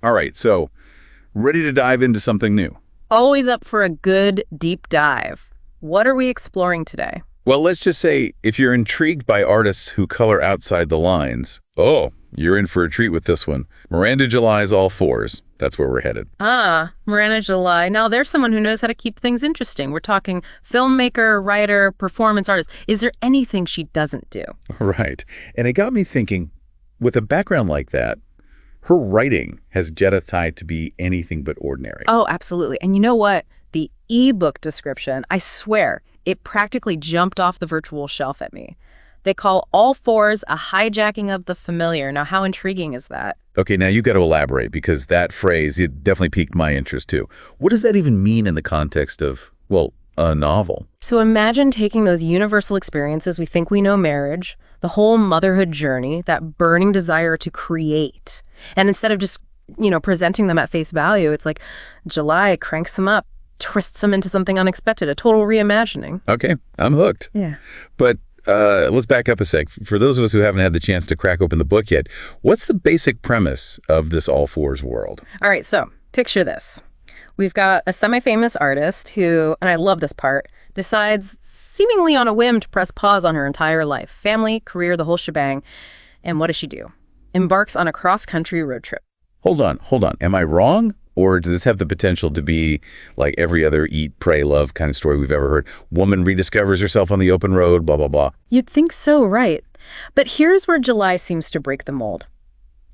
All right, so ready to dive into something new? Always up for a good deep dive. What are we exploring today? Well, let's just say if you're intrigued by artists who color outside the lines, oh, you're in for a treat with this one. Miranda July's All Fours. That's where we're headed. Miranda July. Now, there's someone who knows how to keep things interesting. We're talking filmmaker, writer, performance artist. Is there anything she doesn't do? Right. And it got me thinking, with a background like that, her writing has Jetta tied to be anything but ordinary. Oh, absolutely. And you know what? The ebook description, I swear, it practically jumped off the virtual shelf at me. They call All Fours a hijacking of the familiar. Now, how intriguing is that? Okay, now you got to elaborate, because that phrase, it definitely piqued my interest too. What does that even mean in the context of, well, a novel? So imagine taking those universal experiences we think we know: marriage, the whole motherhood journey, that burning desire to create. And instead of just, presenting them at face value, it's like July cranks them up, twists them into something unexpected, a total reimagining. Okay, I'm hooked. Yeah. But let's back up a sec. For those of us who haven't had the chance to crack open the book yet, what's the basic premise of this All Fours world? All right, so picture this. We've got a semi-famous artist who, and I love this part, decides seemingly on a whim to press pause on her entire life. Family, career, the whole shebang. And what does she do? Embarks on a cross-country road trip. Hold on. Am I wrong? Or does this have the potential to be like every other eat, pray, love kind of story we've ever heard? Woman rediscovers herself on the open road, blah, blah, blah. You'd think so, right? But here's where July seems to break the mold.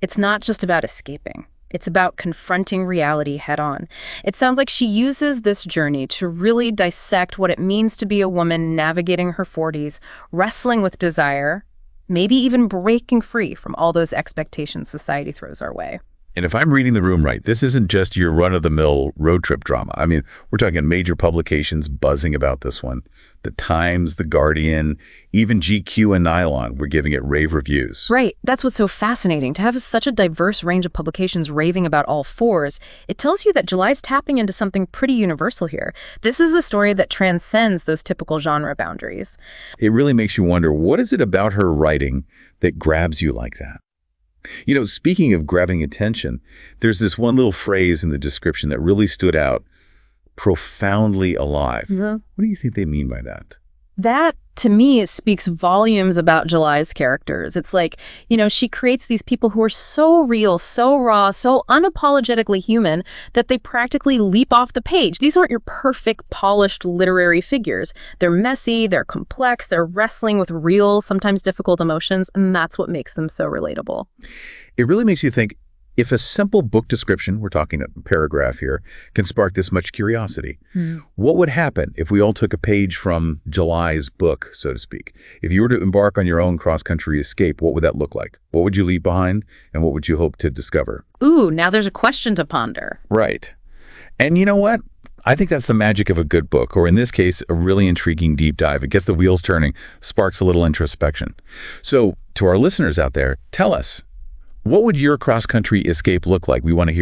It's not just about escaping. It's about confronting reality head-on. It sounds like she uses this journey to really dissect what it means to be a woman navigating her 40s, wrestling with desire, maybe even breaking free from all those expectations society throws our way. And if I'm reading the room right, this isn't just your run-of-the-mill road trip drama. I mean, we're talking major publications buzzing about this one. The Times, The Guardian, even GQ and Nylon were giving it rave reviews. Right. That's what's so fascinating. To have such a diverse range of publications raving about All Fours, it tells you that July's tapping into something pretty universal here. This is a story that transcends those typical genre boundaries. It really makes you wonder, what is it about her writing that grabs you like that? Speaking of grabbing attention, there's this one little phrase in the description that really stood out: profoundly alive. Mm-hmm. What do you think they mean by that? That, to me, it speaks volumes about July's characters. It's like, she creates these people who are so real, so raw, so unapologetically human that they practically leap off the page. These aren't your perfect, polished literary figures. They're messy, they're complex, they're wrestling with real, sometimes difficult emotions, and that's what makes them so relatable. It really makes you think, if a simple book description, we're talking a paragraph here, can spark this much curiosity, what would happen if we all took a page from July's book, so to speak? If you were to embark on your own cross-country escape, what would that look like? What would you leave behind, and what would you hope to discover? Ooh, now there's a question to ponder. Right. And you know what? I think that's the magic of a good book, or in this case, a really intriguing deep dive. It gets the wheels turning, sparks a little introspection. So to our listeners out there, tell us, what would your cross-country escape look like? We want to hear